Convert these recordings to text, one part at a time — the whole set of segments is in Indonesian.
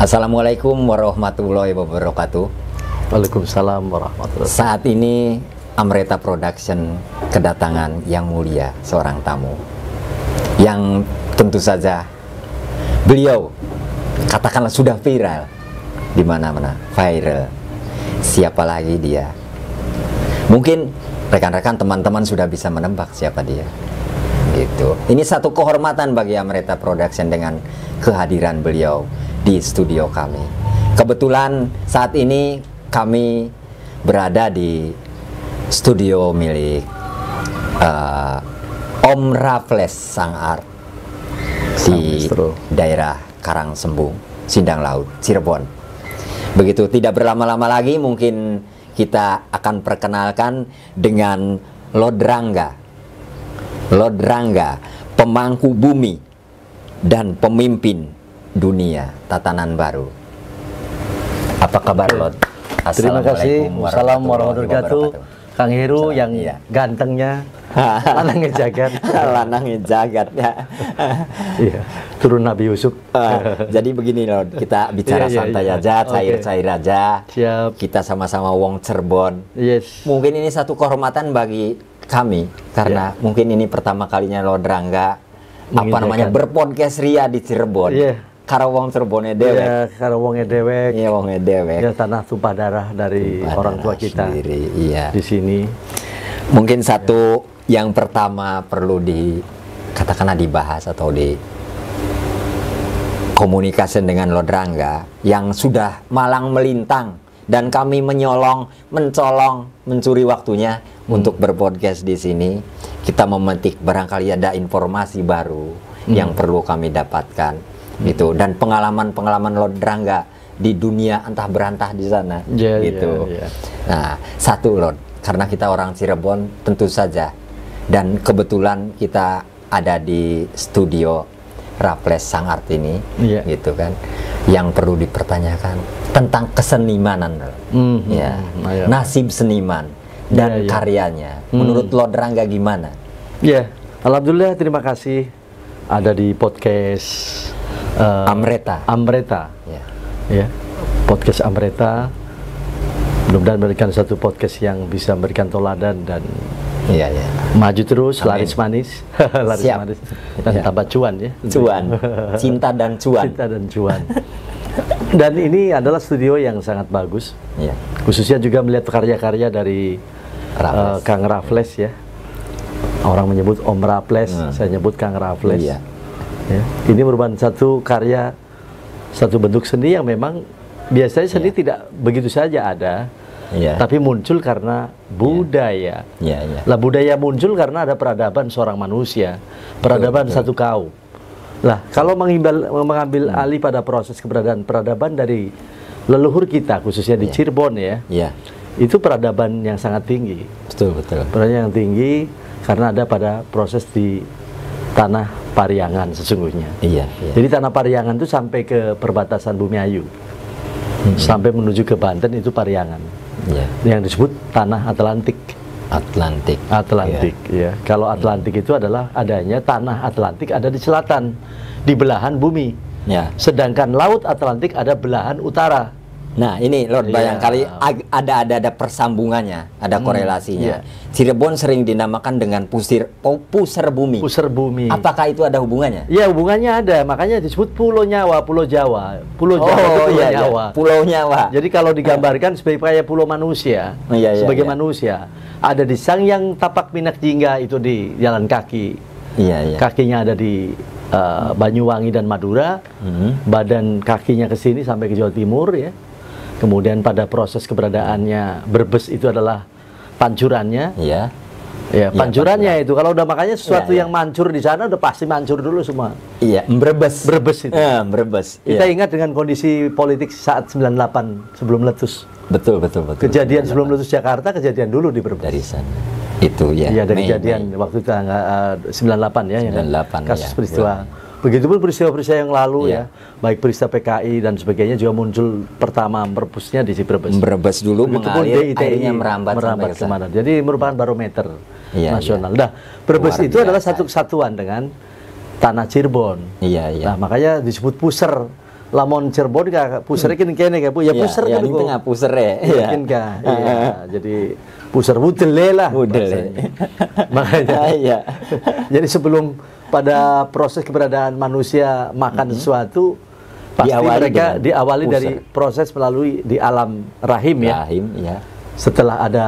Assalamualaikum warahmatullahi wabarakatuh. Waalaikumsalam warahmatullahi wabarakatuh. Saat ini Amreta Production kedatangan yang mulia, seorang tamu yang tentu saja beliau katakanlah sudah viral di mana-mana, viral. Siapa lagi dia? Mungkin rekan-rekan teman-teman sudah bisa menebak siapa dia. Gitu. Ini satu kehormatan bagi Amreta Production dengan kehadiran beliau di studio kami. Kebetulan saat ini kami berada di studio milik Om Raffles Sang Art di daerah Karangsembung, Sindang Laut, Cirebon. Begitu, tidak berlama-lama lagi mungkin kita akan perkenalkan dengan Lodrangga. Lodrangga, pemangku bumi dan pemimpin dunia tatanan baru. Apa kabar, Lod? Terima kasih. Assalamualaikum warahmatullahi wabarakatuh. Kang Heru yang gantengnya, lanangnya jagat. Lanangnya jagat ya. Iya, turun Nabi Yusuf. Jadi begini, Lod, kita bicara santai aja, cair-cair aja. Siap. Kita sama-sama wong Cirebon. Yes. Mungkin ini satu kehormatan bagi kami karena mungkin ini pertama kalinya Lodrangga berpodcast ria di Cirebon. Karo wong Cirebone dewek. Iya, karo wonge dewek. Iya, wonge dewek. Ya, tanah tumpah darah dari orang tua kita sendiri, iya. Di sini. Mungkin satu yang pertama perlu katakanlah dibahas atau di komunikasi dengan Lodrangga yang sudah malang melintang dan kami mencolong, mencuri waktunya untuk berpodcast di sini. Kita memetik barangkali ada informasi baru yang perlu kami dapatkan. Gitu, dan pengalaman-pengalaman Lodrangga di dunia entah berantah di sana gitu. Nah, satu Lod, karena kita orang Cirebon tentu saja, dan kebetulan kita ada di studio Raffles Sang Art ini, gitu kan, yang perlu dipertanyakan tentang kesenimanan, nasib seniman dan karyanya. Menurut Lodrangga gimana? Alhamdulillah, terima kasih ada di podcast Amreta. Podcast Amreta. Mudah-mudahan memberikan satu podcast yang bisa memberikan toladan dan maju terus. Amin. Laris manis, laris manis dan tambah cuan ya. Cuan, cinta dan cuan. Cinta dan cuan. Dan ini adalah studio yang sangat bagus. Khususnya juga melihat karya-karya dari Kang Raffles ya. Orang menyebut Om Raffles, saya nyebut Kang Raffles. Ini merupakan satu karya, satu bentuk seni yang memang biasanya seni tidak begitu saja ada, tapi muncul karena budaya. Lah, budaya muncul karena ada peradaban seorang manusia, peradaban satu kaum. Lah, kalau mengambil alih pada proses keberadaan peradaban dari leluhur kita, khususnya di Cirebon itu peradaban yang sangat tinggi. Betul. Peradaban yang tinggi karena ada pada proses di tanah Pariangan sesungguhnya. Jadi tanah Pariangan itu sampai ke perbatasan Bumiayu, sampai menuju ke Banten itu Pariangan. Yang disebut tanah Atlantik. Kalau Atlantik itu adalah adanya tanah Atlantik ada di selatan, di belahan bumi. Sedangkan Laut Atlantik ada belahan utara. Nah, ini Lord, barangkali ada persambungannya, ada korelasinya. Cirebon sering dinamakan dengan pusar bumi. Pusar bumi. Apakah itu ada hubungannya? Ya, hubungannya ada. Makanya disebut Pulau Nyawa, Pulau Jawa. Pulau Jawa itu Pulau Nyawa. Pulau Nyawa. Jadi kalau digambarkan sebagai kayak pulau manusia, sebagai manusia, ada di Sangyang Tapak Minak Jingga itu di jalan kaki. Kakinya ada di Banyuwangi dan Madura. Badan kakinya ke sini sampai ke Jawa Timur ya. Kemudian pada proses keberadaannya Brebes itu adalah pancurannya. Pancurannya itu kalau udah makanya sesuatu yang mancur di sana udah pasti mancur dulu semua. Brebes itu. Brebes. Kita ingat dengan kondisi politik saat 98 sebelum meletus. Betul. Kejadian sebelum meletus Jakarta, kejadian dulu di Brebes. Dari sana. Itu dari kejadian waktu tanggal 98 ya. 98 kasus peristiwa. Begitupun peristiwa-peristiwa yang lalu baik peristiwa PKI dan sebagainya juga muncul pertama merebusnya di Brebes. Brebes dulu mengalir, akhirnya merambat ke mana. Jadi merupakan barometer nasional. Nah, Brebes itu adalah satu kesatuan dengan tanah Cirebon. Nah, makanya disebut pusar. Lamon Cirebon ka pusere kini kene ka ya puser ya, kan di tengah pusere ya. Jadi puser wudele lah makanya jadi sebelum pada proses keberadaan manusia makan sesuatu pasti mereka diawali dari proses melalui di alam rahim ya. Setelah ada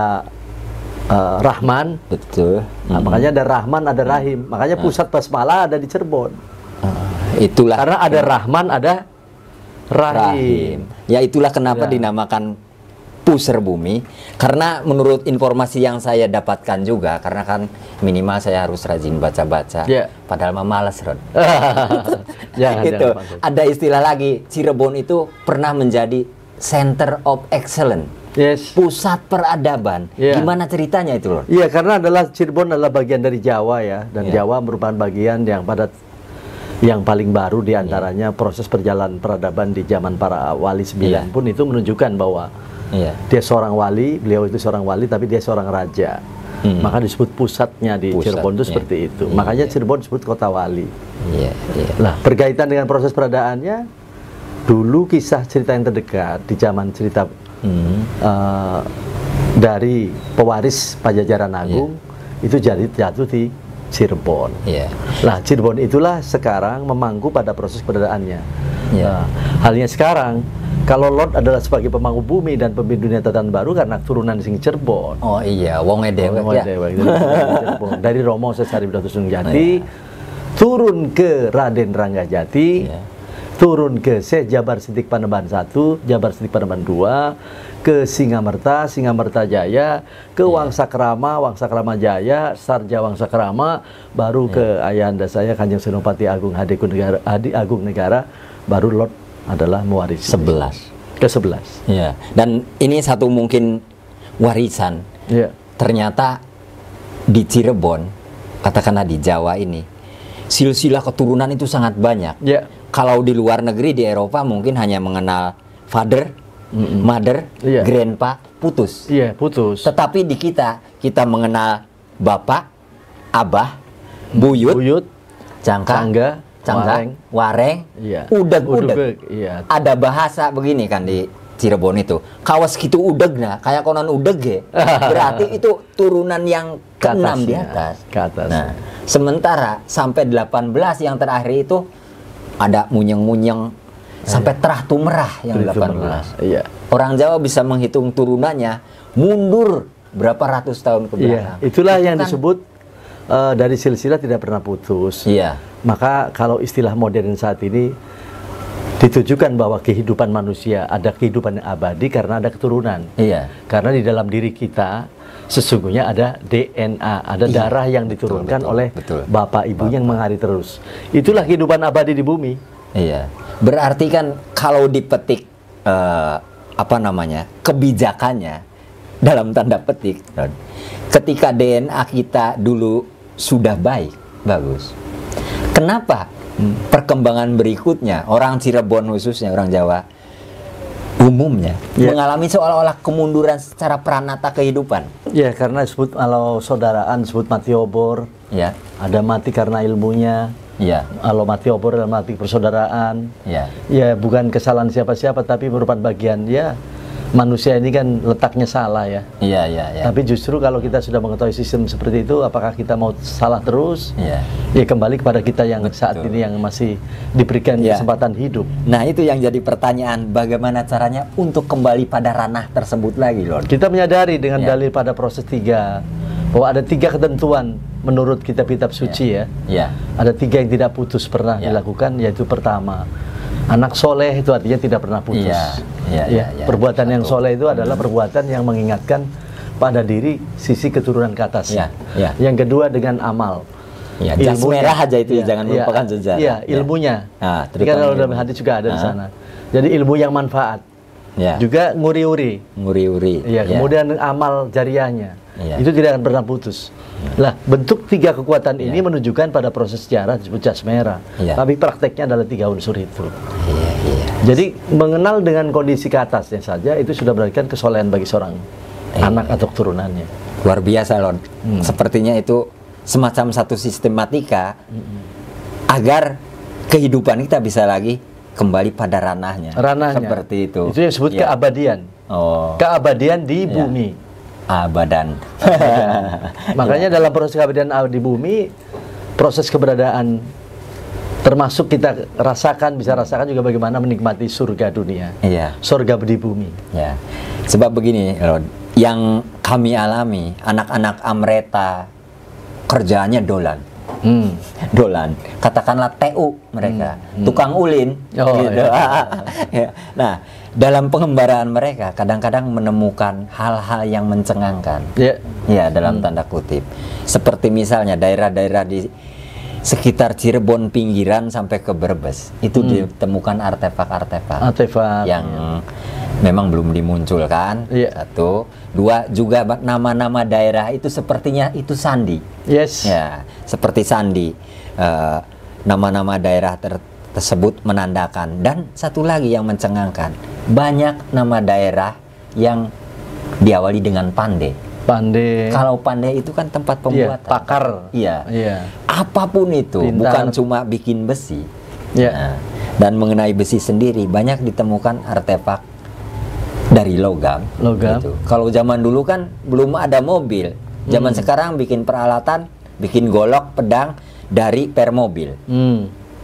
Rahman, betul. Nah, makanya ada Rahman, ada Rahim. Makanya pusat basmalah ada di Cirebon. Itulah karena ada Rahman, ada Rahim. Ya itulah kenapa dinamakan pusar bumi. Karena menurut informasi yang saya dapatkan juga, karena kan minimal saya harus rajin baca-baca. Padahal mah malas, Ron. Itu ada istilah lagi, Cirebon itu pernah menjadi Center of Excellence. Pusat peradaban. Gimana ceritanya itu, Lord? Iya, karena Cirebon adalah bagian dari Jawa ya, dan Jawa merupakan bagian yang paling baru diantaranya proses perjalanan peradaban di zaman para wali 9 pun itu menunjukkan bahwa dia seorang wali, beliau itu seorang wali, tapi dia seorang raja. Maka disebut pusatnya di Cirebon itu seperti itu. Makanya Cirebon disebut kota wali. Nah, berkaitan dengan proses peradaannya, dulu kisah cerita yang terdekat di zaman cerita dari pewaris Pajajaran Agung itu jatuh di Cirebon. Nah, Cirebon itulah sekarang memangku pada proses keberadaannya. Nah, halnya sekarang kalau Lord adalah sebagai pemangku bumi dan pemimpin dunia tatanan baru karena turunan sing Cirebon. Oh iya, wong dewek dari Romo Sesari Bidatu Sungjati turun ke Raden Ranggajati. Turun ke Syekh Jabar Sidik Panembahan 1, Jabar Sidik Panembahan 2, ke Singamerta, Singamerta Jaya, ke Wangsakrama, Wangsakrama Jaya, Sarja Wangsakrama, baru ke ayahanda saya Kanjeng Senopati Agung Hadi Agung Negara, baru Lord adalah mewarisi 11. Ke-11. Ya. Dan ini satu mungkin warisan. Ternyata di Cirebon, katakanlah di Jawa ini, silsilah keturunan itu sangat banyak. Kalau di luar negeri, di Eropa mungkin hanya mengenal father, mother, grandpa, putus. Putus. Tetapi di kita mengenal bapak, abah, buyut, cangga, wareng, udeg. Ada bahasa begini kan di Cirebon itu. Kawas gitu udeg nah, kayak konon udeg berarti itu turunan yang ke-6 di atas. Nah, sementara sampai 18 yang terakhir itu ada munyeng-munyeng sampai terah tumerah yang 18. Orang Jawa bisa menghitung turunannya mundur berapa ratus tahun ke belakang. Itulah yang disebut dari silsilah tidak pernah putus. Maka kalau istilah modern saat ini ditujukan bahwa kehidupan manusia ada kehidupan yang abadi karena ada keturunan. Karena di dalam diri kita sesungguhnya ada DNA, ada darah yang diturunkan oleh bapak ibunya yang mengalir terus. Itulah kehidupan abadi di bumi. Berarti kan kalau dipetik kebijakannya dalam tanda petik, ketika DNA kita dulu sudah bagus, kenapa perkembangan berikutnya orang Cirebon khususnya orang Jawa umumnya mengalami seolah-olah kemunduran secara pranata kehidupan? Karena disebut kalau saudaraan disebut mati obor. Ada mati karena ilmunya. Kalau mati obor adalah mati persaudaraan. Bukan kesalahan siapa-siapa tapi merupakan bagian manusia ini kan letaknya salah ya. Tapi justru kalau kita sudah mengetahui sistem seperti itu, apakah kita mau salah terus? Kembali kepada kita yang saat ini yang masih diberikan kesempatan hidup. Nah, itu yang jadi pertanyaan, bagaimana caranya untuk kembali pada ranah tersebut lagi, Lord? Kita menyadari dengan dalil pada proses 3 bahwa ada 3 ketentuan menurut kitab-kitab suci Ada 3 yang tidak putus pernah dilakukan, yaitu pertama, anak soleh itu artinya tidak pernah putus. Perbuatan yang soleh itu adalah perbuatan yang mengingatkan pada diri sisi keturunan ke atasnya. Yang kedua dengan amal. Jas merah aja itu jangan melupakan jejak. Ilmunya. Jika kalau dalam hadis juga ada di sana. Jadi ilmu yang manfaat. Juga nguri-uri. Kemudian amal jariahnya. Itu tidak akan pernah putus. Lah, bentuk 3 kekuatan ini menunjukkan pada proses sejarah disebut jas merah. Tapi prakteknya adalah 3 unsur itu. Jadi mengenal dengan kondisi ke atasnya saja itu sudah berikan kesolehan bagi seorang anak atau keturunannya. Luar biasa, Lord. Sepertinya itu semacam satu sistematika agar kehidupan kita bisa lagi kembali pada ranahnya. Seperti itu. Itu yang disebut keabadian. Keabadian di bumi. Abadan. Makanya dalam proses keabadian di bumi, proses keberadaan termasuk kita bisa rasakan juga bagaimana menikmati surga dunia. Surga di bumi. Sebab begini, Lord, yang kami alami, anak-anak Amreta kerjaannya dolan. Dolan, katakanlah TU mereka, tukang ulin, gitu. Nah, dalam pengembaraan mereka kadang-kadang menemukan hal-hal yang mencengangkan, dalam tanda kutip, seperti misalnya daerah-daerah di sekitar Cirebon pinggiran sampai ke Brebes itu ditemukan artefak-artefak yang memang belum dimunculkan. Satu, dua, juga nama-nama daerah itu sepertinya itu sandi. Ya, seperti sandi. Nama-nama daerah tersebut menandakan. Dan satu lagi yang mencengangkan, banyak nama daerah yang diawali dengan Pande. Kalau Pande itu kan tempat pembuatan, pakar. Apapun itu, bukan cuma bikin besi. Nah, dan mengenai besi sendiri banyak ditemukan artefak dari logam. Gitu. Kalau zaman dulu kan belum ada mobil. Zaman sekarang bikin peralatan, bikin golok, pedang dari per mobil.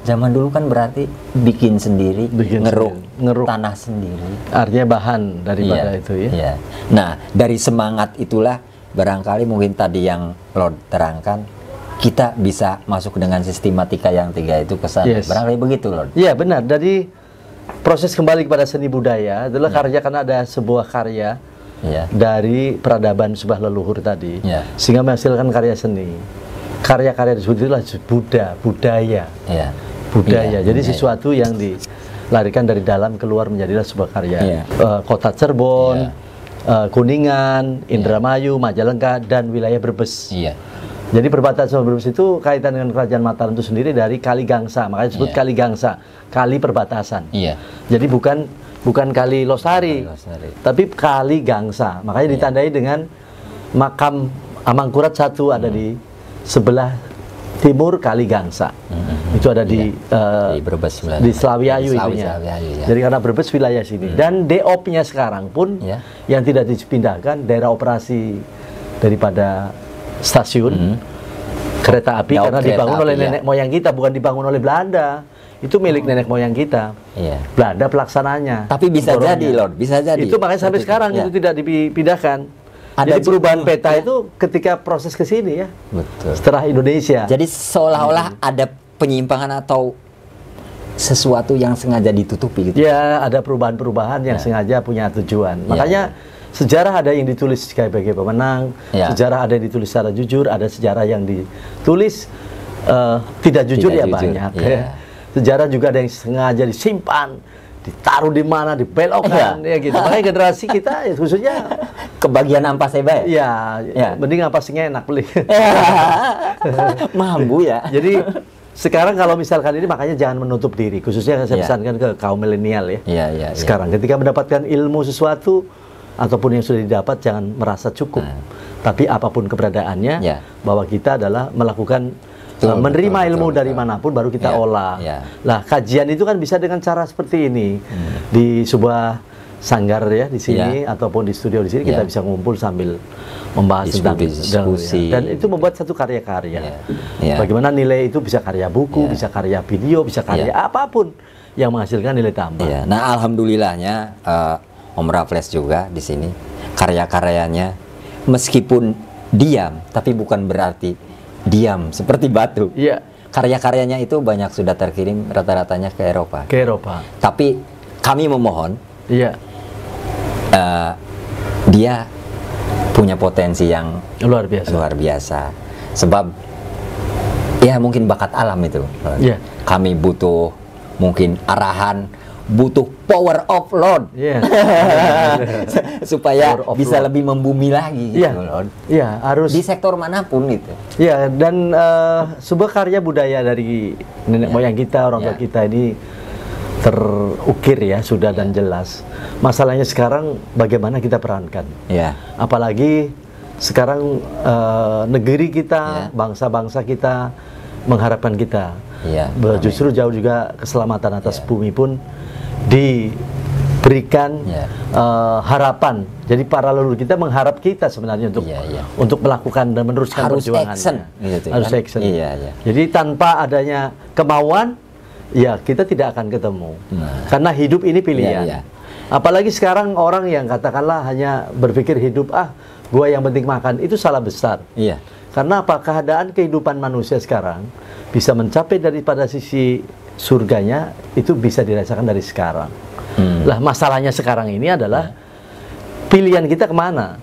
Zaman dulu kan berarti bikin sendiri, ngeruk tanah sendiri. Artinya bahan daripada itu ya. Nah, dari semangat itulah barangkali mungkin tadi yang Lord terangkan, kita bisa masuk dengan sistematika yang 3 itu ke sana. Barangkali begitu, Lord. Iya, benar. Dari proses kembali kepada seni budaya adalah karya, karena ada sebuah karya dari peradaban sebuah leluhur tadi, sehingga menghasilkan karya seni. Karya-karya disebut itulah budaya. Jadi sesuatu yang dilarikan dari dalam keluar menjadilah sebuah karya. Kota Cirebon, Kuningan, Indramayu, Majalengka, dan wilayah Brebes. Jadi perbatasan Brebes itu kaitan dengan kerajaan Mataram itu sendiri dari Kali Gangsa, makanya disebut Kali Gangsa, kali perbatasan. Jadi bukan Kali Losari, tapi Kali Gangsa. Makanya ditandai dengan makam Amangkurat 1 ada di sebelah timur Kali Gangsa. Itu ada di Brebes, di Slawiayu itunya. Jadi karena Brebes wilayah sini. Dan DOP-nya sekarang pun yang tidak dipindahkan, daerah operasi daripada stasiun kereta api, karena dibangun oleh nenek moyang kita, bukan dibangun oleh Belanda. Itu milik nenek moyang kita. Belanda pelaksananya. Tapi bisa jadi, Lord, bisa jadi. Itu makanya sampai sekarang itu tidak dipindahkan. Jadi perubahan peta itu ketika proses ke sini ya. Betul. Setelah Indonesia. Jadi seolah-olah ada penyimpangan atau sesuatu yang sengaja ditutupi gitu. Ya, ada perubahan-perubahan yang sengaja punya tujuan. Makanya sejarah ada yang ditulis sebagai pemenang, sejarah ada yang ditulis secara jujur, ada sejarah yang ditulis tidak jujur, banyak. Sejarah juga ada yang sengaja disimpan, ditaruh di mana, dibelokkan, gitu. Makanya generasi kita, khususnya kebagian ampas hebat. Mending ampasnya enak beli. Mampu ya. Jadi sekarang kalau misalkan ini, makanya jangan menutup diri, khususnya saya pesankan ke kaum milenial ya. Sekarang ketika mendapatkan ilmu sesuatu ataupun yang sudah didapat, jangan merasa cukup. Tapi apapun keberadaannya, bahwa kita adalah melakukan menerima ilmu dari manapun, baru kita olah. Lah, kajian itu kan bisa dengan cara seperti ini. Di sebuah sanggar ya di sini ataupun di studio di sini kita bisa ngumpul sambil membahas tentang diskusi, dan itu membuat satu karya-karya. Bagaimana nilai itu bisa karya buku, bisa karya video, bisa karya apapun yang menghasilkan nilai tambah. Nah, alhamdulillahnya Om Raffles juga di sini karya-karyanya meskipun diam, tapi bukan berarti diam seperti batu. Karya-karyanya itu banyak sudah terkirim rata-ratanya ke Eropa. Tapi kami memohon, dia punya potensi yang luar biasa. Sebab ya mungkin bakat alam itu. Kami butuh mungkin arahan, butuh power of Lord. Supaya bisa lebih membumi lagi gitu, Lord. Harus di sektor manapun itu. Dan sebuah karya budaya dari nenek moyang kita, orang tua kita ini terukir ya, sudah dan jelas. Masalahnya sekarang bagaimana kita perankan. Apalagi sekarang negeri kita, bangsa-bangsa kita mengharapkan kita. Iya. Justru jauh juga keselamatan atas bumi pun diberikan harapan. Jadi para leluhur kita mengharap kita sebenarnya untuk melakukan dan meneruskan perjuangannya. Harus action. Iya. Jadi tanpa adanya kemauan, ya kita tidak akan ketemu. Karena hidup ini pilihan. Iya. Apalagi sekarang orang yang katakanlah hanya berpikir hidup, gua yang penting makan, itu salah besar. Iya. Karena apa? Keadaan kehidupan manusia sekarang bisa mencapai daripada sisi surganya itu bisa dirasakan dari sekarang. Lah masalahnya sekarang ini adalah pilihan kita kemana?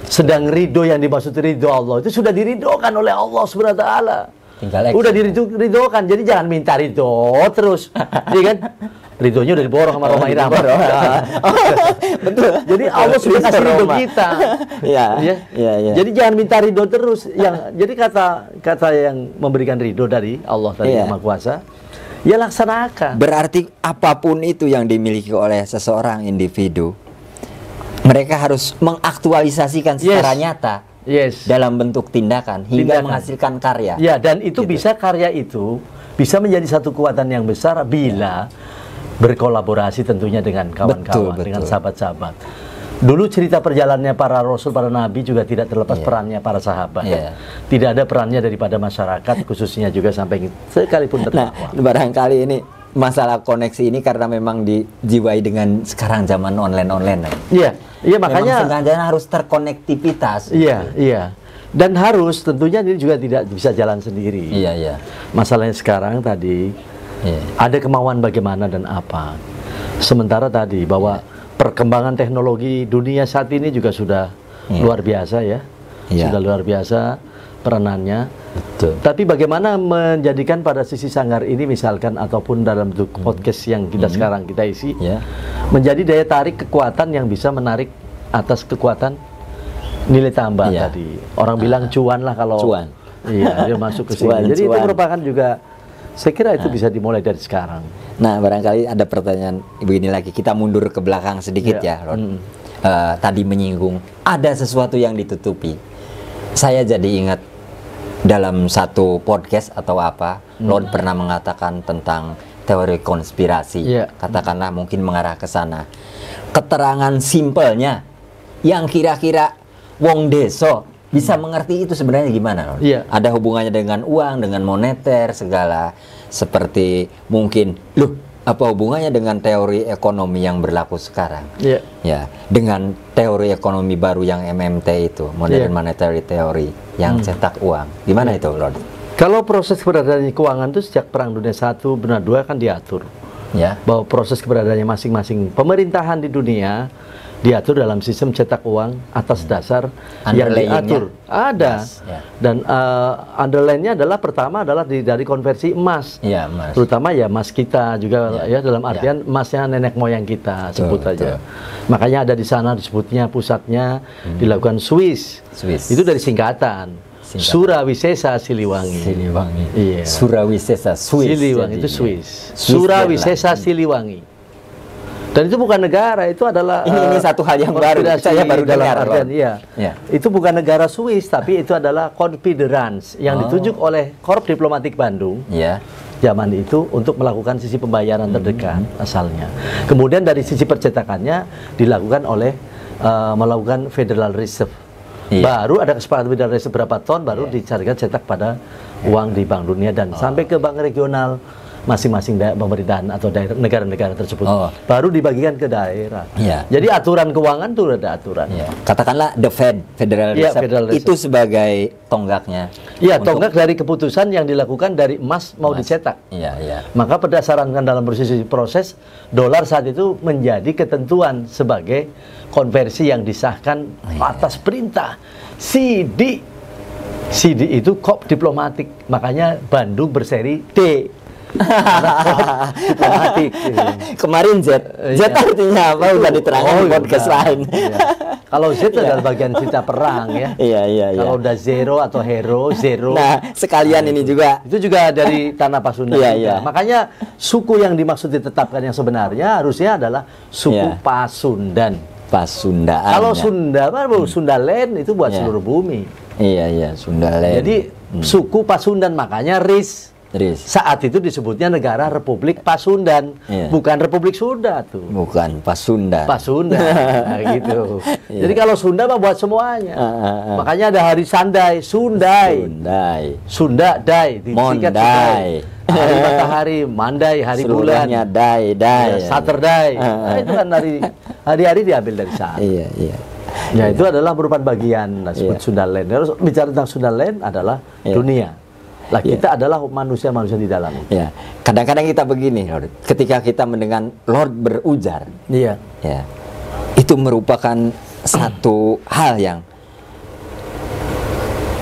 Sedang ridho yang dimaksud ridho Allah itu sudah diridhokan oleh Allah Subhanahu wa taala. Udah diridhokan, jadi jangan minta ridho terus, iya kan? Ridhonya udah diborong sama Roma Irama. Betul. Jadi Allah sudah kasih ridho kita. Iya. Jadi jangan minta ridho terus. Jadi kata yang memberikan ridho dari Allah tadi Yang Maha Kuasa, ya laksanakan. Berarti apapun itu yang dimiliki oleh seseorang individu, mereka harus mengaktualisasikan secara nyata dalam bentuk tindakan hingga menghasilkan karya. Ya, dan itu bisa karya itu bisa menjadi satu kekuatan yang besar bila berkolaborasi tentunya dengan kawan-kawan, dengan sahabat-sahabat. Dulu cerita perjalanannya para rasul, para nabi juga tidak terlepas perannya para sahabat. Tidak ada perannya daripada masyarakat, khususnya juga sampai sekalipun terdakwa. Nah, barangkali ini masalah koneksi ini karena memang dijiwai dengan sekarang zaman online. Iya, makanya sengaja harus terkonektivitas. Iya. Dan harus tentunya ini juga tidak bisa jalan sendiri. Iya. Masalahnya sekarang tadi ada kemauan bagaimana dan apa. Sementara tadi bahwa perkembangan teknologi dunia saat ini juga sudah luar biasa sudah luar biasa peranannya. Betul. Tapi bagaimana menjadikan pada sisi sanggar ini misalkan ataupun dalam bentuk podcast yang kita sekarang kita isi menjadi daya tarik kekuatan yang bisa menarik atas kekuatan nilai tambah tadi. Orang bilang cuan lah kalau cuan. Iya, dia masuk ke sini. Jadi itu merupakan juga, saya kira itu bisa dimulai dari sekarang. Nah, barangkali ada pertanyaan begini lagi. Kita mundur ke belakang sedikit Lord. Tadi menyinggung ada sesuatu yang ditutupi. Saya jadi ingat dalam satu podcast atau apa, Lord pernah mengatakan tentang teori konspirasi. Katakanlah mungkin mengarah ke sana. Keterangan simpelnya yang kira-kira wong deso bisa mengerti itu sebenarnya gimana, Lord? Ada hubungannya dengan uang, dengan moneter, segala. Seperti mungkin, apa hubungannya dengan teori ekonomi yang berlaku sekarang? Ya, dengan teori ekonomi baru yang MMT itu, Modern Monetary Theory, yang cetak uang. Gimana itu, Lord? Kalau proses keberadaan keuangan itu sejak Perang Dunia I, Dunia II kan diatur. Bahwa proses keberadaannya masing-masing pemerintahan di dunia diatur dalam sistem cetak uang atas dasar yang diatur. Ada. Dan underline-nya adalah pertama adalah dari konversi emas. Emas. Terutama emas kita juga dalam artian emasnya nenek moyang kita sebut aja. Makanya ada di sana disebutnya pusatnya dilakukan Swiss. Itu dari singkatan. Surawisesa Siliwangi. Surawisesa Swiss. Siliwangi itu Swiss. Surawisesa Siliwangi. Dan itu bukan negara, itu adalah ini satu hal yang baru. Saya baru dengar. Itu bukan negara Swiss, tapi itu adalah Confederans yang ditunjuk oleh Korps Diplomatik Bandung. Zaman itu untuk melakukan sisi pembayaran terdekat asalnya. Kemudian dari sisi percetakannya dilakukan oleh melakukan Federal Reserve. Baru ada kesepakatan Federal Reserve berapa ton, baru dicarikan cetak pada uang di Bank Dunia dan sampai ke bank regional masing-masing pemerintahan atau negara-negara tersebut baru dibagikan ke daerah. Jadi aturan keuangan itu ada aturan. Katakanlah the Federal Reserve itu sebagai tonggaknya. Tonggak dari keputusan yang dilakukan dari emas mau dicetak. Maka berdasarkan dalam proses dolar saat itu menjadi ketentuan sebagai konversi yang disahkan atas perintah CD. CD itu Korps Diplomatik. Makanya Bandung berseri D. Kemarin Z artinya apa udah diterangkan di podcast lain. Kalau Z adalah bagian cerita perang Kalau udah zero atau hero zero. Nah, sekalian ini juga itu juga dari tanah Pasundan. Makanya suku yang dimaksud ditetapkan yang sebenarnya harusnya adalah suku Pasundan. Pasundaan. Kalau Sunda baru Sundaland itu buat seluruh bumi. Sundaland. Jadi suku Pasundan, makanya RIS. Saat itu disebutnya negara Republik Pasundan, bukan Republik Sunda tuh. Bukan Pasundan. Pasundan, nah, gitu. Jadi kalau Sunda mah buat semuanya. Makanya ada hari Sandai, Sundai, Sunda Dai, Mondai, hari matahari, Mandai, hari bulan, Dai, Saturday. Nah, itu kan hari-hari diambil dari sana. Ya, itu adalah merupakan bagian disebut Sundaland. Terus bicara tentang Sundaland adalah dunia. Lah kita adalah manusia-manusia di dalamnya. Ya. Kadang-kadang kita begini, Lord. Ketika kita mendengar Lord berujar, ya, itu merupakan satu hal yang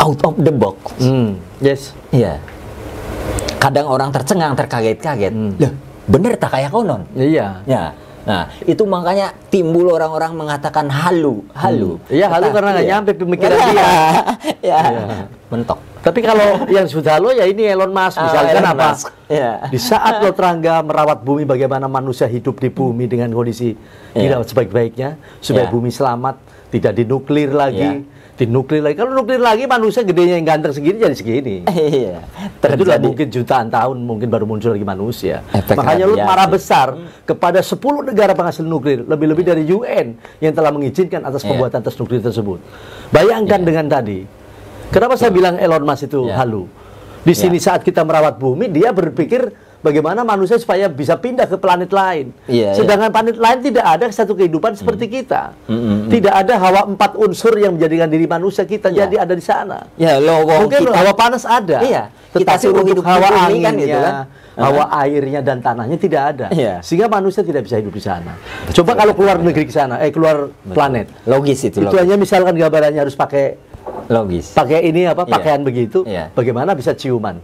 out of the box. Yes. Iya. Kadang orang tercengang, terkaget-kaget. Lah, bener tak kayak konon? Iya. Ya. Nah, itu makanya timbul orang-orang mengatakan halu. Iya, halu karena nggak nyampe pemikiran dia. Mentok. Tapi kalau yang sudah lo ya ini Elon Musk misalkan apa? Di saat lo terangga merawat bumi, bagaimana manusia hidup di bumi dengan kondisi tidak sebaik-baiknya supaya bumi selamat, tidak dinuklir lagi. Dinuklir lagi. Kalau nuklir lagi manusia gedenya yang ganteng segini jadi segini. Itu udah mungkin jutaan tahun mungkin baru muncul lagi manusia. Makanya lo marah besar kepada 10 negara penghasil nuklir, lebih-lebih dari UN yang telah mengizinkan atas pembuatan tes nuklir tersebut. Bayangkan dengan tadi. Kenapa saya bilang Elon Musk itu halu? Di sini saat kita merawat bumi, dia berpikir bagaimana manusia supaya bisa pindah ke planet lain. Sedangkan planet lain tidak ada satu kehidupan seperti kita. Tidak ada hawa 4 unsur yang menjadikan diri manusia kita jadi ada di sana. Mungkin hawa panas ada. Kita suruh hidup hawa anginnya, kan gitu kan. Hawa airnya dan tanahnya tidak ada. Sehingga manusia tidak bisa hidup di sana. Coba kalau keluar negeri ke sana, keluar planet. Logis itu. Itu hanya misalkan gambarannya harus pakai pakai ini apa pakaian begitu, bagaimana bisa ciuman?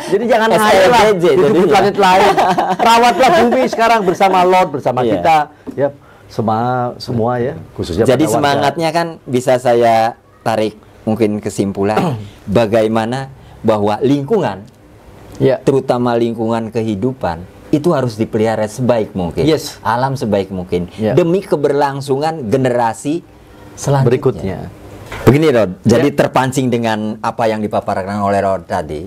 Jadi jangan hayallah hidup di planet lain. Rawatlah bumi sekarang bersama Lord, bersama kita, ya semua ya. Khususnya. Jadi semangatnya kan bisa saya tarik mungkin kesimpulan bagaimana bahwa lingkungan, terutama lingkungan kehidupan itu harus dipelihara sebaik mungkin, alam sebaik mungkin demi keberlangsungan generasi berikutnya. Begini Rod, jadi terpancing dengan apa yang dipaparkan oleh Rod tadi.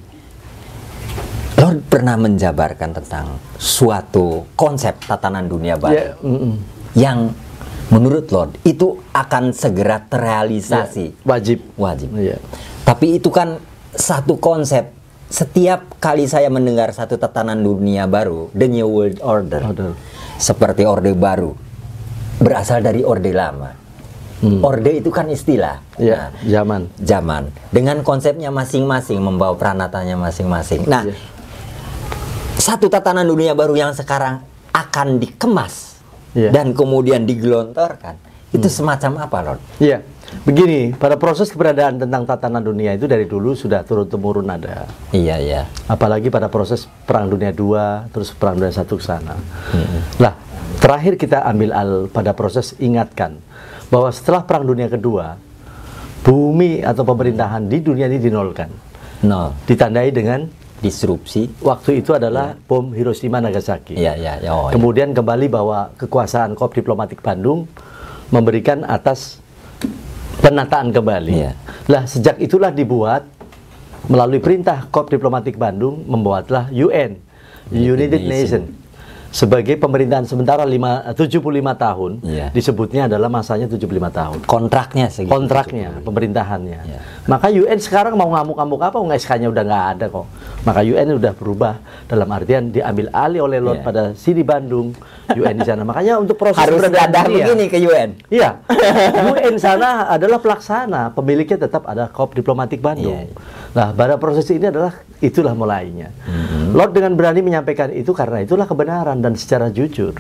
Rod pernah menjabarkan tentang suatu konsep tatanan dunia baru yang menurut Lord itu akan segera terrealisasi. Wajib. Tapi itu kan satu konsep. Setiap kali saya mendengar satu tatanan dunia baru, the new world order. Seperti orde baru berasal dari orde lama. Orde itu kan istilah, zaman dengan konsepnya masing-masing, membawa peranatanya masing-masing. Nah, satu tatanan dunia baru yang sekarang akan dikemas dan kemudian digelontorkan, itu semacam apa, Lord? Begini, pada proses keberadaan tentang tatanan dunia itu dari dulu sudah turun-temurun ada. Apalagi pada proses Perang Dunia II, terus Perang Dunia I ke sana. Lah, terakhir kita ambil pada proses ingatkan bahwa setelah Perang Dunia Kedua, bumi atau pemerintahan di dunia ini dinolkan. Ditandai dengan disrupsi. Waktu itu adalah bom Hiroshima Nagasaki. Kemudian kembali bahwa kekuasaan Korps Diplomatik Bandung memberikan atas penataan kembali. Lah sejak itulah dibuat melalui perintah Korps Diplomatik Bandung membuatlah UN, United Nations. Sebagai pemerintahan sementara 75 tahun, disebutnya adalah masanya 75 tahun. Kontraknya segitu. Kontraknya, pemerintahannya. Maka UN sekarang mau ngamuk-ngamuk apa? SK-nya udah nggak ada kok. Maka UN udah berubah dalam artian diambil alih oleh Lord pada sini Bandung, UN di sana. Makanya untuk proses harus ada begini ke UN. UN sana adalah pelaksana, pemiliknya tetap ada Korps Diplomatik Bandung. Nah, pada proses ini itulah mulainya. Lord dengan berani menyampaikan itu karena itulah kebenaran dan secara jujur.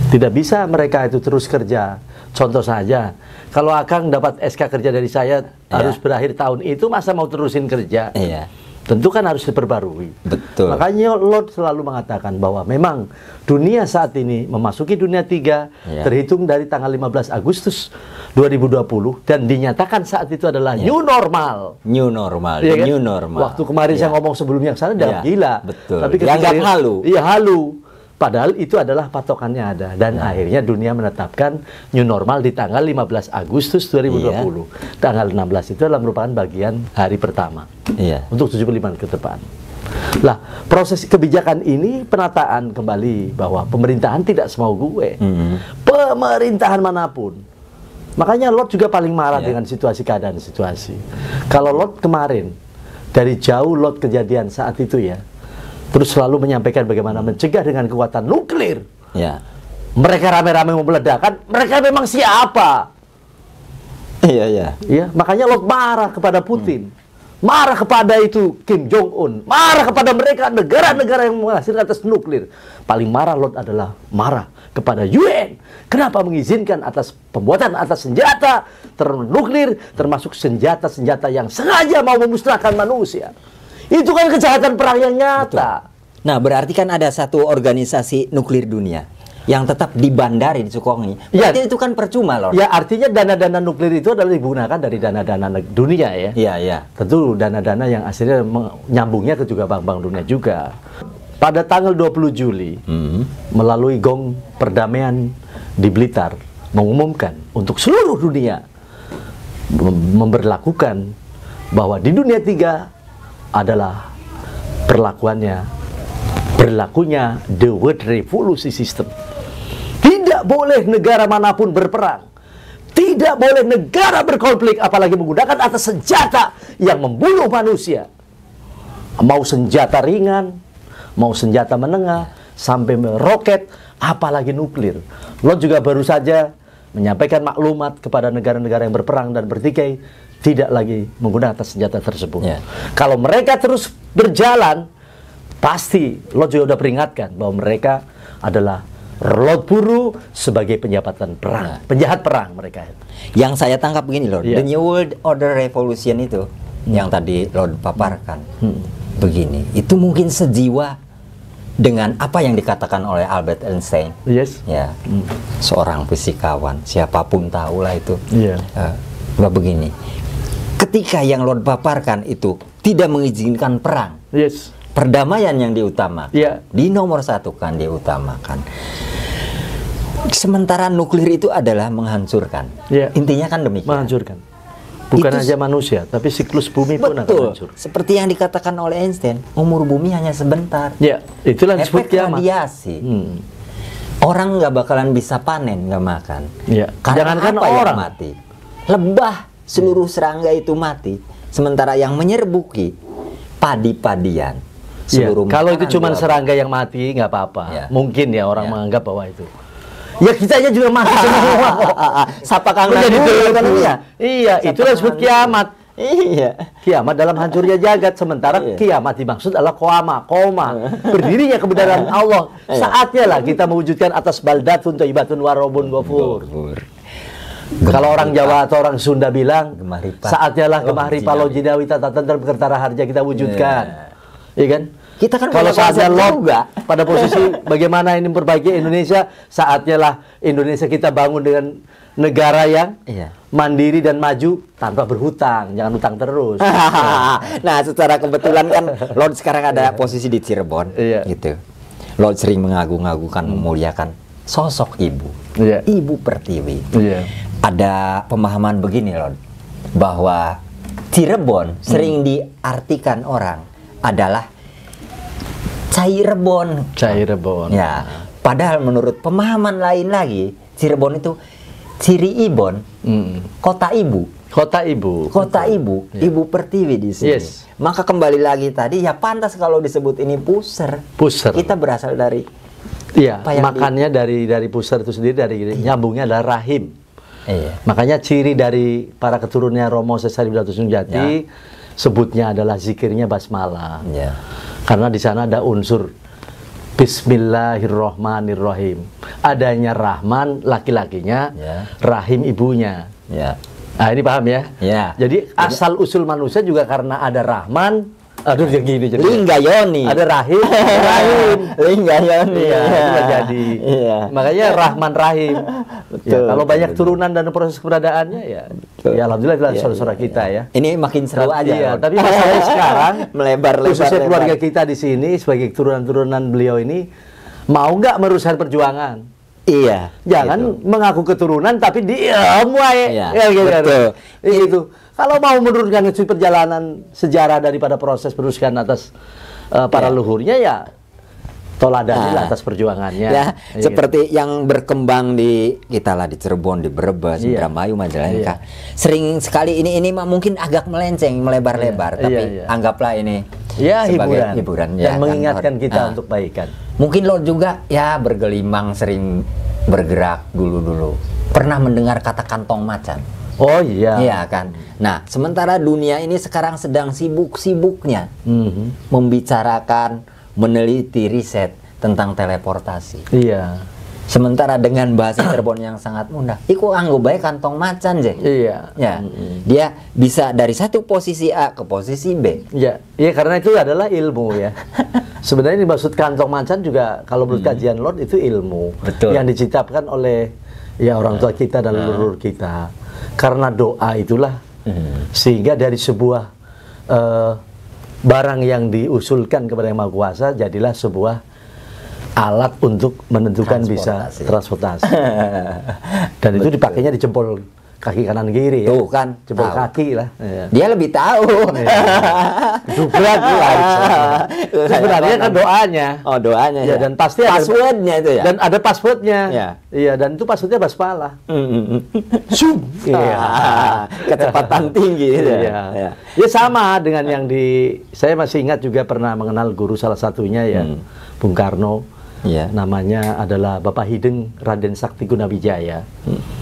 Tidak bisa mereka itu terus kerja. Contoh saja, kalau Akang dapat SK kerja dari saya harus berakhir tahun itu, masa mau terusin kerja? Tentu kan harus diperbarui. Betul. Makanya Lord selalu mengatakan bahwa memang dunia saat ini memasuki dunia 3 terhitung dari tanggal 15 Agustus 2020 dan dinyatakan saat itu adalah new normal. New normal. Kan? New normal. Waktu kemarin saya ngomong sebelumnya ke sana udah gila. Betul. Tapi dianggap halu. Halu. Padahal itu adalah patokannya ada. Dan akhirnya dunia menetapkan new normal di tanggal 15 Agustus 2020. Tanggal 16 itu adalah merupakan bagian hari pertama. Untuk 75 ke depan. Lah, proses kebijakan ini penataan kembali bahwa pemerintahan tidak semau gue. Pemerintahan manapun. Makanya Lot juga paling marah dengan keadaan situasi. Kalau Lot kemarin, dari jauh Lot kejadian saat itu ya, terus selalu menyampaikan bagaimana mencegah dengan kekuatan nuklir. Mereka rame-rame meledakkan, mereka memang siapa? Ya, makanya Lot marah kepada Putin. Marah kepada itu Kim Jong-un. Marah kepada mereka negara-negara yang menghasilkan atas nuklir. Paling marah Lot adalah marah kepada UN. Kenapa mengizinkan atas pembuatan atas senjata nuklir, termasuk senjata-senjata yang sengaja mau memusnahkan manusia. Itu kan kejahatan perang yang nyata. Betul. Nah, berarti kan ada satu organisasi nuklir dunia yang tetap dibandari, dicokongi. Berarti itu kan percuma, Lord. Ya, artinya dana-dana nuklir itu adalah digunakan dari dana-dana dunia ya. Tentu dana-dana yang akhirnya nyambungnya ke juga bank-bank dunia juga. Pada tanggal 20 Juli, melalui gong perdamaian di Blitar, mengumumkan untuk seluruh dunia memberlakukan bahwa di dunia 3 adalah berlakunya the World Revolution System. Tidak boleh negara manapun berperang. Tidak boleh negara berkonflik, apalagi menggunakan atas senjata yang membunuh manusia. Mau senjata ringan, mau senjata menengah, sampai roket, apalagi nuklir. Lot juga baru saja menyampaikan maklumat kepada negara-negara yang berperang dan bertikai, tidak lagi menggunakan atas senjata tersebut. Kalau mereka terus berjalan, pasti Lot juga sudah peringatkan bahwa mereka adalah Lot buru sebagai penjahat perang mereka. Yang saya tangkap begini, Lord, The New World Order Revolution itu yang tadi Lord paparkan, begini, itu mungkin sejiwa dengan apa yang dikatakan oleh Albert Einstein. Seorang fisikawan, siapapun tahulah itu. Begini, ketika yang Lord paparkan itu tidak mengizinkan perang, perdamaian yang diutamakan, di nomor satu kan diutamakan. Sementara nuklir itu adalah menghancurkan. Intinya kan demikian. Menghancurkan. Bukan aja manusia, tapi siklus bumi pun akan hancur. Seperti yang dikatakan oleh Einstein, umur bumi hanya sebentar. Itulah disebut kiamat. Radiasi. Orang nggak bakalan bisa panen, nggak makan. Jangankan apa orang yang mati, lebah, seluruh serangga itu mati. Sementara yang menyerbuki padi-padian. Kalau itu cuma serangga yang mati, nggak apa-apa. Mungkin ya orang menganggap bahwa itu. Ya kita aja juga mati semua. Siapa kangen itulah disebut kiamat. Kiamat dalam hancurnya jagat. Sementara kiamat dimaksud adalah koma, berdirinya kebenaran Allah. Saatnya lah kita mewujudkan atas baldatun thayyibatun warobun ghafur. Kalau orang Jawa atau orang Sunda bilang, saatnya lah gemahri palo jinawi tata tentrem kertara harja kita wujudkan. Iya kan? Kita kan kalau saatnya Lot pada posisi bagaimana ini memperbaiki Indonesia, saatnya lah Indonesia kita bangun dengan negara yang mandiri dan maju tanpa berhutang, jangan hutang terus. Nah, secara kebetulan kan Lord sekarang ada posisi di Cirebon, gitu. Lord sering mengagung-agungkan, memuliakan sosok ibu, Ibu Pertiwi. Ada pemahaman begini, Lord, bahwa Cirebon sering diartikan orang adalah Cirebon. Ya, padahal menurut pemahaman lain lagi, Cirebon itu ciri ibon, kota ibu. Ibu Pertiwi di sini. Maka kembali lagi tadi, ya pantas kalau disebut ini puser. Kita berasal dari makannya dari puser itu sendiri, dari nyambungnya adalah rahim. Makanya ciri dari para keturunannya Romo Sesari Bidatu Sunjati sebutnya adalah zikirnya basmalah. Karena di sana ada unsur Bismillahirrohmanirrohim. Adanya Rahman laki-lakinya, Rahim ibunya. Nah ini paham ya? Jadi asal usul manusia juga karena ada Rahman. Aduh yang gini jadi. Linggayoni. Ada Rahim. Linggayoni. Itu jadi. Makanya Rahman Rahim. Kalau banyak turunan dan proses keberadaannya ya alhamdulillah saudara-saudara kita ya. Ini makin seru aja. Tapi masalahnya sekarang melebar khususnya keluarga kita di sini sebagai turunan-turunan beliau ini mau nggak meneruskan perjuangan. Iya. Jangan mengaku keturunan tapi diam wae. Iya, Ya, gitu. betul. Itu. Kalau mau menurunkan perjalanan sejarah daripada proses peneruskan atas para luhurnya ya toladanilah atas perjuangannya. Ya, seperti yang berkembang di kita lah di Cirebon, di Brebes, Indramayu, Majalengka. Sering sekali ini mungkin agak melenceng, melebar-lebar, tapi anggaplah ini sebagai hiburan dan mengingatkan kita untuk baikan. Mungkin lo juga ya bergelimang sering bergerak dulu-dulu. Pernah mendengar kata kantong macan? Oh iya. Iya kan. Nah, sementara dunia ini sekarang sedang sibuk-sibuknya membicarakan, meneliti, riset tentang teleportasi. Iya. Sementara dengan bahasa Cirebon yang sangat mudah, iku anggap baik kantong macan je. Iya. Ya, dia bisa dari satu posisi A ke posisi B. Iya, iya karena itu adalah ilmu ya. Sebenarnya dimaksud kantong macan juga kalau menurut kajian Lord itu ilmu. Betul. Yang diciptakan oleh ya orang tua kita dan leluhur kita. Karena doa itulah sehingga dari sebuah barang yang diusulkan kepada Yang Maha Kuasa jadilah sebuah alat untuk menentukan bisa transportasi. Dan itu dipakainya di jempol kaki kanan kiri ya. Tuh kan, jempol kaki lah. Dia lebih tahu. Berat lah. Sebenarnya kan doanya. Oh, doanya ya. Dan pasti passwordnya itu ya. Dan ada passwordnya. Ya. Iya, dan itu passwordnya basmalah. Zoom. Kecepatan tinggi gitu ya. Ya sama dengan yang saya masih ingat juga pernah mengenal guru salah satunya ya, Bung Karno. Namanya adalah Bapak Hideng Raden Sakti Gunawijaya.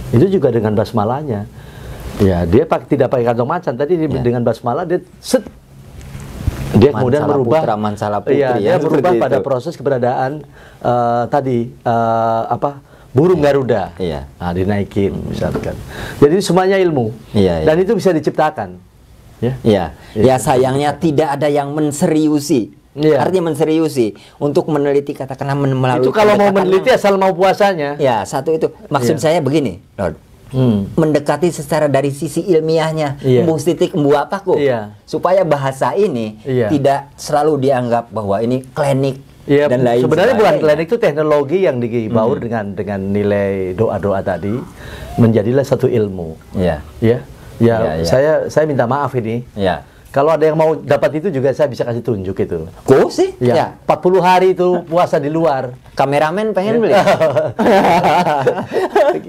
Itu juga dengan basmalahnya. Ya, dia tidak pakai kantong macan. Tadi dengan basmalah dia dia kemudian merubah Mansala Putri, dia berubah pada proses keberadaan burung Garuda. Nah, dinaikin misalkan. Jadi semuanya ilmu. Dan itu bisa diciptakan. Ya sayangnya tidak ada yang menseriusi. Artinya menseriusi untuk meneliti katakanlah melalui itu kalau mau meneliti asal mau puasanya. Ya, satu itu. Maksud saya begini, Lord. Mendekati secara dari sisi ilmiahnya, embuh titik embuh apa kok, supaya bahasa ini tidak selalu dianggap bahwa ini klinik dan lain sebenarnya bukan klinik, itu teknologi yang dibaur dengan nilai doa-doa tadi menjadilah satu ilmu. Saya minta maaf ini. Kalau ada yang mau dapat itu juga saya bisa kasih tunjuk itu. Kok sih? 40 hari itu puasa di luar. Kameramen pengen beli.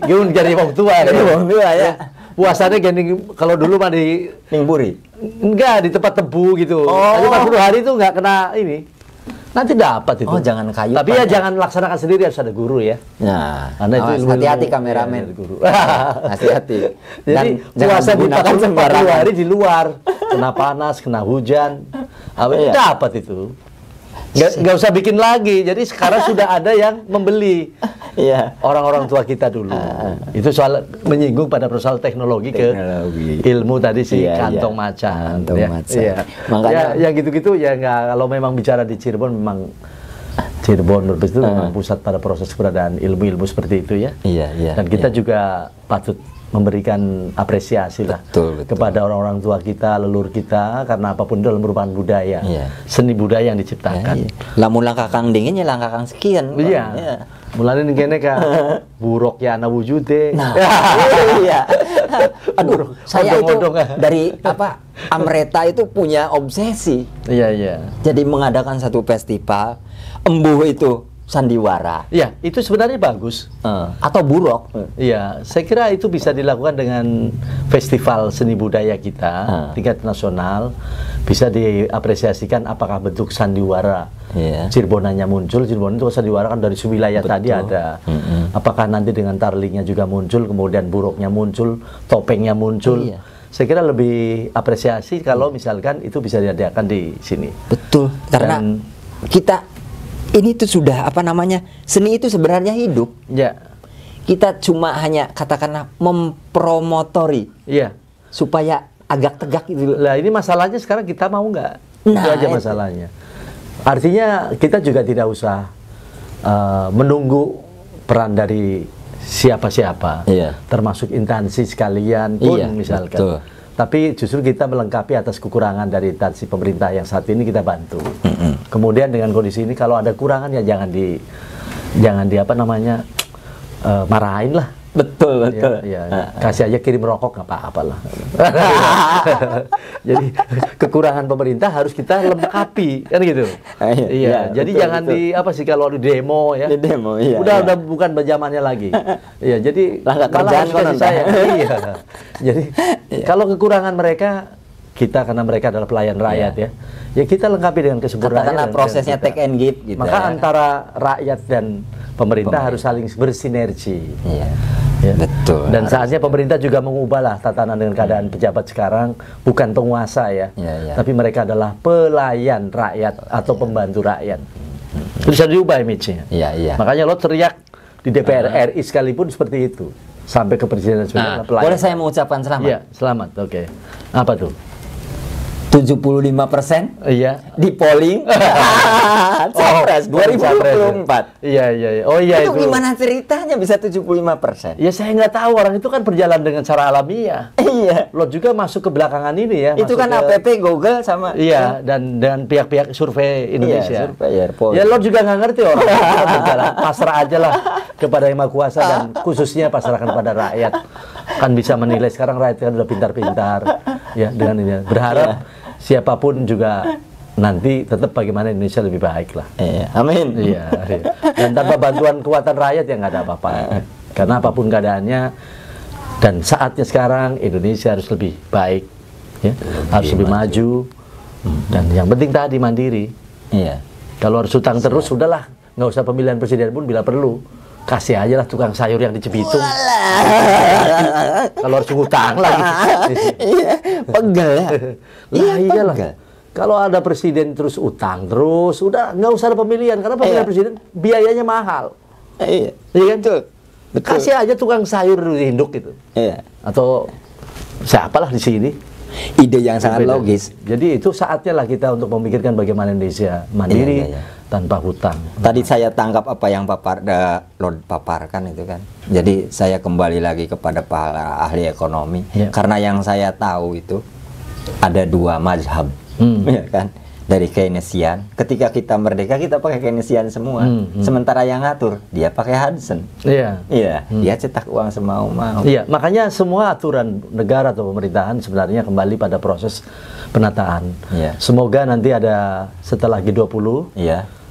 Gimana jadi wong tua? Jadi wong tua ya. Puasanya gini, kalau dulu mah di Ningburi. Enggak, di tempat tebu gitu. Jadi 40 hari itu nggak kena ini. Nanti dapat itu. Oh, jangan kayu. Tapi ya jangan laksanakan sendiri, harus ada guru ya. Nah, karena itu hati-hati kameramen. Guru. Hati-hati. Jadi puasa di 40 hari di luar, kena panas, kena hujan, dapat itu. Nggak usah bikin lagi. Jadi sekarang sudah ada yang membeli. Orang-orang tua kita dulu. Itu soal menyinggung pada persoalan teknologi ke ilmu tadi sih, kantong macan. Makanya yang gitu-gitu ya nggak, kalau memang bicara di Cirebon memang Cirebon itu memang pusat pada proses keberadaan ilmu-ilmu seperti itu ya. Dan kita juga patut memberikan apresiasi lah kepada orang-orang tua kita, leluhur kita, karena apapun itu merupakan budaya, seni budaya yang diciptakan. Lamun langkah kang dingin ya langkah kang sekian. Mulane kene ka buruk ya ana wujude. Nah, aduh, saya itu dari Amreta itu punya obsesi. Jadi mengadakan satu festival embuh itu sandiwara. Itu sebenarnya bagus. Atau buruk. Saya kira itu bisa dilakukan dengan festival seni budaya kita tingkat nasional. Bisa diapresiasikan apakah bentuk sandiwara Cirebonanya muncul. Cirebon itu sandiwara kan dari wilayah tadi ada. Apakah nanti dengan tarlingnya juga muncul, kemudian buruknya muncul, topengnya muncul. Saya kira lebih apresiasi kalau misalkan itu bisa diadakan di sini. Betul. Karena kita ini tuh sudah seni itu sebenarnya hidup. Kita cuma hanya katakanlah mempromotori. Supaya agak tegak itu. Lah ini masalahnya sekarang kita mau nggak? Itu aja masalahnya. Artinya kita juga tidak usah menunggu peran dari siapa-siapa, termasuk instansi sekalian pun misalkan. Tapi justru kita melengkapi atas kekurangan dari instansi pemerintah yang saat ini kita bantu. Kemudian dengan kondisi ini kalau ada kurangan ya jangan jangan di apa namanya marahin lah. Betul. Kasih aja kirim rokok nggak apa-apa lah. Jadi kekurangan pemerintah harus kita lengkapi kan gitu. Jadi betul, jangan di apa sih kalau di demo ya. Di demo, udah bukan zamannya lagi. Jadi langkah kerjaan saya. Jadi kalau kekurangan mereka, kita karena mereka adalah pelayan rakyat ya kita lengkapi dengan kesempurnaan. Karena prosesnya take and give gitu. Maka antara rakyat dan pemerintah harus saling bersinergi. Betul. Dan saatnya pemerintah juga mengubahlah tatanan dengan keadaan pejabat sekarang, bukan penguasa tapi mereka adalah pelayan rakyat atau pembantu rakyat. Bisa diubah image-nya. Makanya lo teriak di DPR RI sekalipun seperti itu, sampai ke presiden sebenarnya pelayan. Boleh saya mengucapkan selamat? Iya, selamat. Oke. Apa tuh? 75% di polling Capres 2024. Iya. Oh iya itu gimana ceritanya bisa 75%? Ya saya nggak tahu, orang itu kan berjalan dengan cara alamiah. Lo juga masuk ke belakangan ini ya. Itu kan APP Google sama. Dan pihak-pihak survei Indonesia. Survei lo juga nggak ngerti orang berjalan. Pasrah aja lah kepada Yang Maha Kuasa dan khususnya pasrahkan pada rakyat. Kan bisa menilai sekarang rakyat kan udah pintar-pintar ya dengan ini. Berharap siapapun juga nanti tetap bagaimana Indonesia lebih baik lah. Amin. Dan tanpa bantuan kekuatan rakyat ya nggak ada apa-apa. Karena apapun keadaannya dan saatnya sekarang Indonesia harus lebih baik, harus lebih maju. Dan yang penting tadi mandiri. Kalau harus utang terus, sudahlah, nggak usah pemilihan presiden pun bila perlu. Kasih aja lah tukang sayur yang di Cibitung. Kalau harus ngutang lagi. Pegel ya. Iyalah. Kalau ada presiden terus utang terus, udah nggak usah ada pemilihan karena pemilihan presiden biayanya mahal. Iya kan? Betul. Kasih aja tukang sayur di Induk gitu. Atau siapalah di sini. Ide yang sangat logis. Jadi itu saatnya lah kita untuk memikirkan bagaimana Indonesia mandiri tanpa hutang. Tadi saya tangkap apa yang Lord paparkan itu kan. Jadi saya kembali lagi kepada para ahli ekonomi. Karena yang saya tahu itu ada dua mazhab, kan? Dari Keynesian. Ketika kita merdeka kita pakai Keynesian semua. Sementara yang ngatur dia pakai Hudson. Dia cetak uang semau-mau. Makanya semua aturan negara atau pemerintahan sebenarnya kembali pada proses penataan. Semoga nanti ada setelah G20.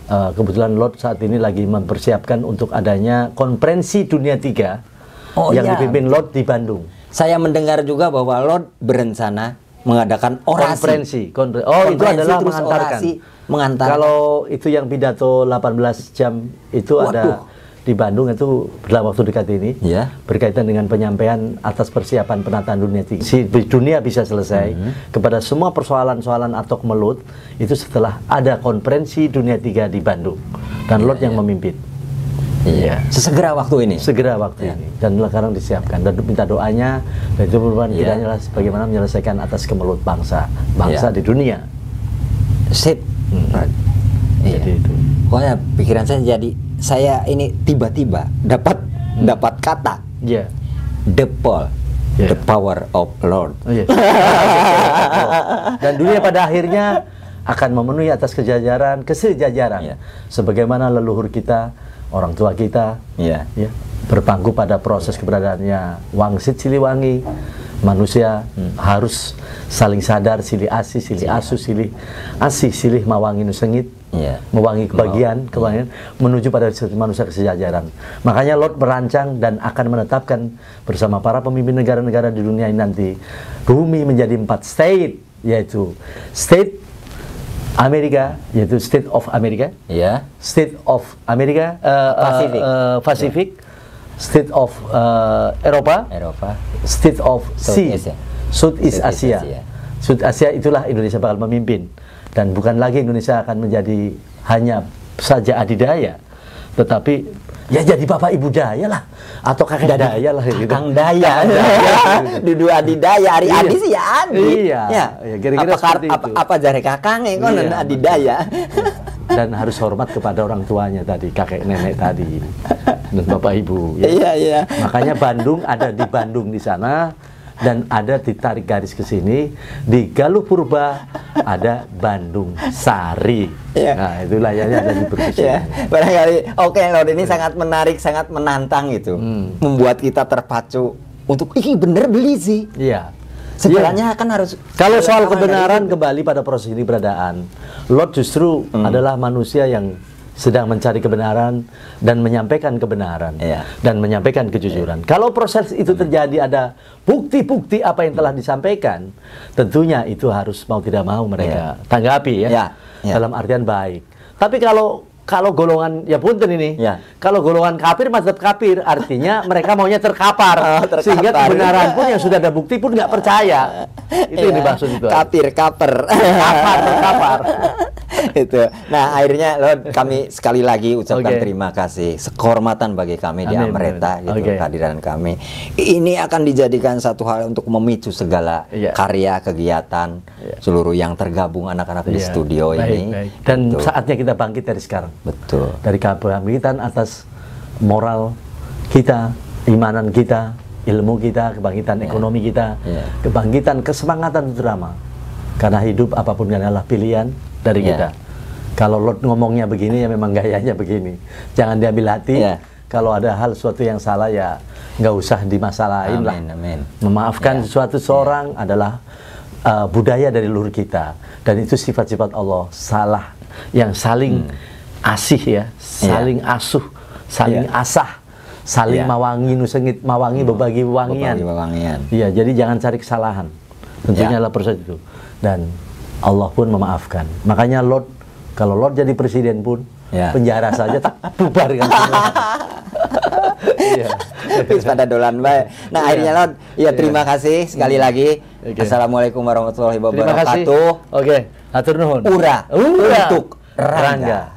Kebetulan Lord saat ini lagi mempersiapkan untuk adanya konferensi dunia 3 yang dipimpin Lord di Bandung. Saya mendengar juga bahwa Lord berencana mengadakan orasi. Konferensi itu adalah mengantarkan. Kalau itu yang pidato 18 jam itu ada di Bandung itu dalam waktu dekat ini berkaitan dengan penyampaian atas persiapan penataan dunia 3. Dunia bisa selesai kepada semua persoalan-soalan atau melut itu setelah ada konferensi dunia 3 di Bandung dan Lord yang memimpin. Sesegera waktu ini. Segera waktu ini. Dan sekarang disiapkan dan minta doanya dan itu merupakan kiranya bagaimana menyelesaikan atas kemelut bangsa di dunia. Sip. Jadi itu. Pokoknya pikiran saya ini tiba-tiba dapat kata the power of Lord. Dan dunia pada akhirnya akan memenuhi atas kesejajaran sebagaimana leluhur kita, orang tua kita berpangku pada proses keberadaannya Wangsit Siliwangi. Manusia harus saling sadar silih asih, silih asuh, silih asih, silih mawangi nusengit, mewangi kebahagiaan, menuju pada manusia kesejajaran. Makanya Lord merancang dan akan menetapkan bersama para pemimpin negara-negara di dunia ini nanti bumi menjadi 4 state, yaitu state Amerika, yaitu State of America, State of America, Pacific, State of Eropa, State of Southeast Asia. Southeast Asia itulah Indonesia bakal memimpin. Dan bukan lagi Indonesia akan menjadi hanya saja adidaya, tetapi ya jadi bapak ibu daya lah, atau kakek daya lah gitu. Kakang daya. Dudu adidaya, adi sih ya adi. Kira-kira seperti itu. Apa jare kakangnya kon adidaya. Dan harus hormat kepada orang tuanya tadi, kakek nenek tadi dan bapak ibu. Makanya Bandung ada di Bandung di sana Dan ada ditarik garis ke sini di Galuh Purba ada Bandung Sari. Nah, itulah yang ada di Brebes. Barangkali oke, Lord, ini sangat menarik, sangat menantang gitu. Membuat kita terpacu untuk bener beli sih. Segalanya kan harus. Kalau soal kebenaran kembali pada proses ini beradaan, Lot justru adalah manusia yang sedang mencari kebenaran dan menyampaikan kebenaran dan menyampaikan kejujuran. Kalau proses itu terjadi, ada bukti-bukti apa yang telah disampaikan, tentunya itu harus mau tidak mau mereka tanggapi dalam artian baik. Tapi kalau golongan, ya punten ini, kalau golongan kafir mazhab kafir, artinya mereka maunya terkapar, sehingga kebenaran pun yang sudah ada bukti pun nggak percaya. Itu yang dimaksud itu. Kaper. Terkapar. Itu. Nah, akhirnya Lord, kami sekali lagi ucapkan terima kasih, kehormatan bagi kami di Amreta gitu, kehadiran kami. Ini akan dijadikan satu hal untuk memicu segala karya, kegiatan seluruh yang tergabung anak-anak di studio ini. Dan saatnya kita bangkit dari sekarang. Betul. Dari kebangkitan atas moral kita, imanan kita, ilmu kita, kebangkitan ekonomi kita, kebangkitan kesemangatan drama. Karena hidup apapun adalah pilihan dari kita. Kalau Lot ngomongnya begini, ya memang gayanya begini. Jangan diambil hati. Kalau ada hal sesuatu yang salah, ya nggak usah dimasalahin lah. Memaafkan sesuatu seorang adalah budaya dari luhur kita. Dan itu sifat-sifat Allah. Salah yang saling asih saling asuh, saling asah, saling mawangi, nusengit mawangi, berbagi wewangian. Iya, jadi jangan cari kesalahan. Tentunya adalah proses itu. Dan Allah pun memaafkan. Makanya Lot, kalau Lot jadi presiden pun, penjara saja tak bubarkan semua. Pada dolan baik. Nah, akhirnya Lot, terima kasih sekali lagi. Assalamualaikum warahmatullahi wabarakatuh. Terima kasih. Hatur nuhun. Ura untuk Rangga.